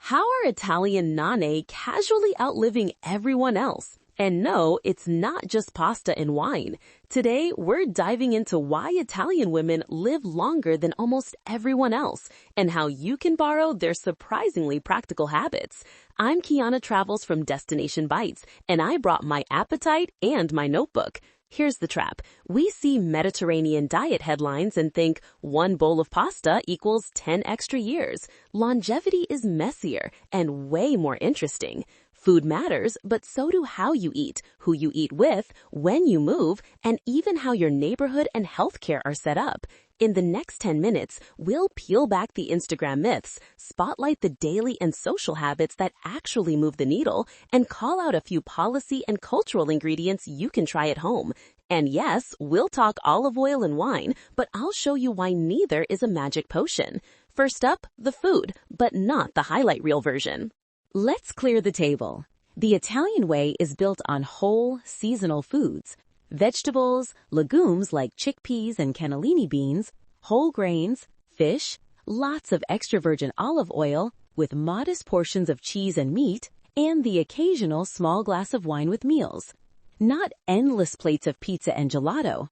How are Italian nonne casually outliving everyone else? And no, it's not just pasta and wine. Today, we're diving into why Italian women live longer than almost everyone else and how you can borrow their surprisingly practical habits. I'm Kiana Travels from Destination Bites, and I brought my appetite and my notebook. Here's the trap. We see Mediterranean diet headlines and think one bowl of pasta equals 10 extra years. Longevity is messier and way more interesting. Food matters, but so do how you eat, who you eat with, when you move, and even how your neighborhood and healthcare are set up. In the next 10 minutes, we'll peel back the Instagram myths, spotlight the daily and social habits that actually move the needle, and call out a few policy and cultural ingredients you can try at home. And yes, we'll talk olive oil and wine, but I'll show you why neither is a magic potion. First up, the food, but not the highlight reel version. Let's clear the table. The Italian way is built on whole, seasonal foods. Vegetables, legumes like chickpeas and cannellini beans, whole grains, fish, lots of extra virgin olive oil with modest portions of cheese and meat, and the occasional small glass of wine with meals. Not endless plates of pizza and gelato.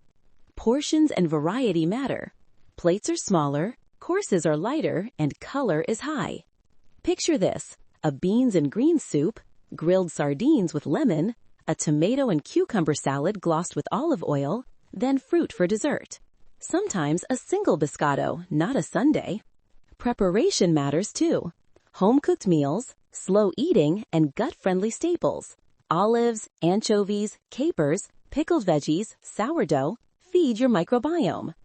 Portions and variety matter. Plates are smaller, courses are lighter, and color is high. Picture this: a beans and greens soup, grilled sardines with lemon, a tomato and cucumber salad glossed with olive oil, then fruit for dessert. Sometimes a single biscotto, not a sundae. Preparation matters too. Home-cooked meals, slow eating, and gut-friendly staples. Olives, anchovies, capers, pickled veggies, sourdough, feed your microbiome.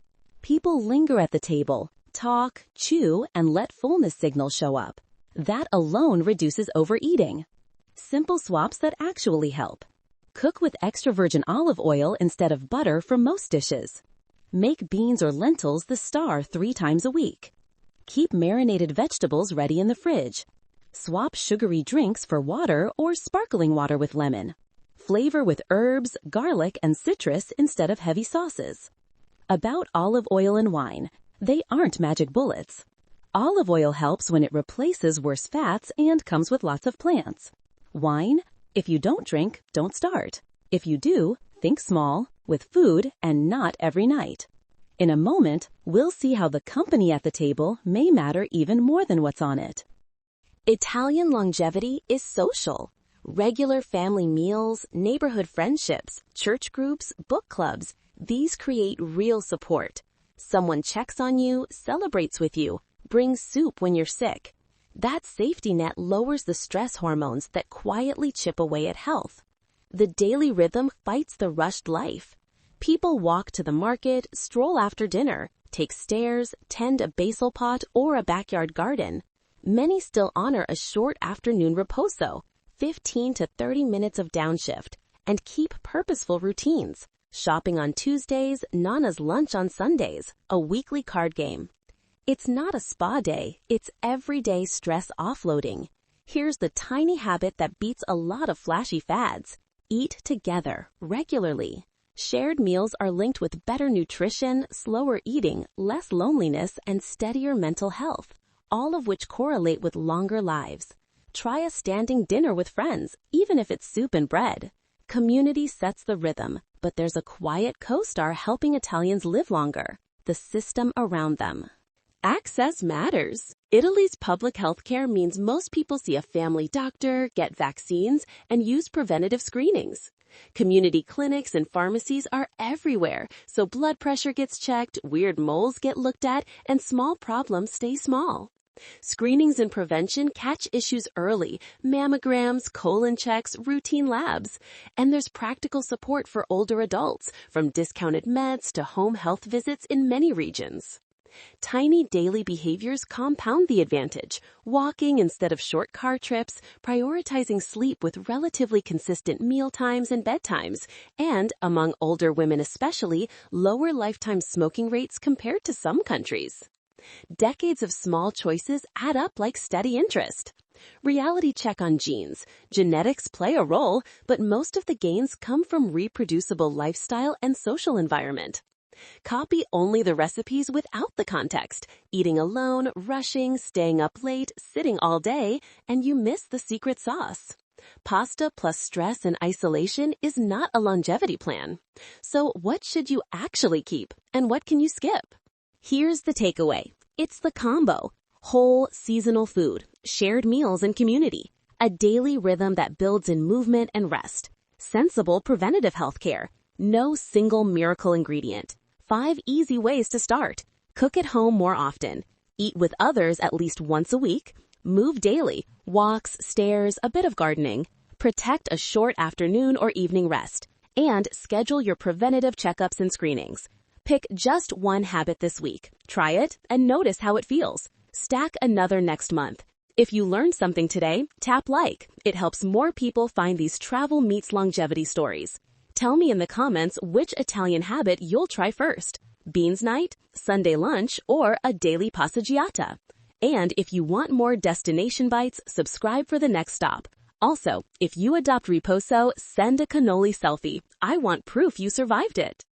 People linger at the table, talk, chew, and let fullness signals show up. That alone reduces overeating. Simple swaps that actually help. Cook with extra virgin olive oil instead of butter for most dishes. Make beans or lentils the star 3 times a week. Keep marinated vegetables ready in the fridge. Swap sugary drinks for water or sparkling water with lemon. Flavor with herbs, garlic, and citrus instead of heavy sauces. About olive oil and wine, they aren't magic bullets. Olive oil helps when it replaces worse fats and comes with lots of plants. Wine? If you don't drink, don't start. If you do, think small, with food, and not every night. In a moment, we'll see how the company at the table may matter even more than what's on it. Italian longevity is social. Regular family meals, neighborhood friendships, church groups, book clubs, these create real support. Someone checks on you, celebrates with you, brings soup when you're sick. That safety net lowers the stress hormones that quietly chip away at health. The daily rhythm fights the rushed life. People walk to the market, stroll after dinner, take stairs, tend a basil pot or a backyard garden. Many still honor a short afternoon riposo, 15 to 30 minutes of downshift, and keep purposeful routines. Shopping on Tuesdays, Nonna's lunch on Sundays, a weekly card game. It's not a spa day, it's everyday stress offloading. Here's the tiny habit that beats a lot of flashy fads. Eat together, regularly. Shared meals are linked with better nutrition, slower eating, less loneliness, and steadier mental health, all of which correlate with longer lives. Try a standing dinner with friends, even if it's soup and bread. Community sets the rhythm, but there's a quiet co-star helping Italians live longer: the system around them. Access matters. Italy's public health care means most people see a family doctor, get vaccines, and use preventative screenings. Community clinics and pharmacies are everywhere, so blood pressure gets checked, weird moles get looked at, and small problems stay small. Screenings and prevention catch issues early: mammograms, colon checks, routine labs. And there's practical support for older adults, from discounted meds to home health visits in many regions. Tiny daily behaviors compound the advantage: walking instead of short car trips, prioritizing sleep with relatively consistent meal times and bedtimes, and, among older women especially, lower lifetime smoking rates compared to some countries. Decades of small choices add up like steady interest. Reality check on genes. Genetics play a role, but most of the gains come from reproducible lifestyle and social environment. Copy only the recipes without the context, eating alone, rushing, staying up late, sitting all day, and you miss the secret sauce. Pasta plus stress and isolation is not a longevity plan. So what should you actually keep, and what can you skip? Here's the takeaway. It's the combo. Whole, seasonal food, shared meals and community, a daily rhythm that builds in movement and rest, sensible preventative health care, no single miracle ingredient, 5 easy ways to start, cook at home more often, eat with others at least once a week, move daily, walks, stairs, a bit of gardening, protect a short afternoon or evening rest, and schedule your preventative checkups and screenings. Pick just one habit this week, try it, and notice how it feels. Stack another next month. If you learned something today, tap like. It helps more people find these travel meets longevity stories. Tell me in the comments which Italian habit you'll try first. Beans night, Sunday lunch, or a daily passeggiata. And if you want more destination bites, subscribe for the next stop. Also, if you adopt Riposo, send a cannoli selfie. I want proof you survived it.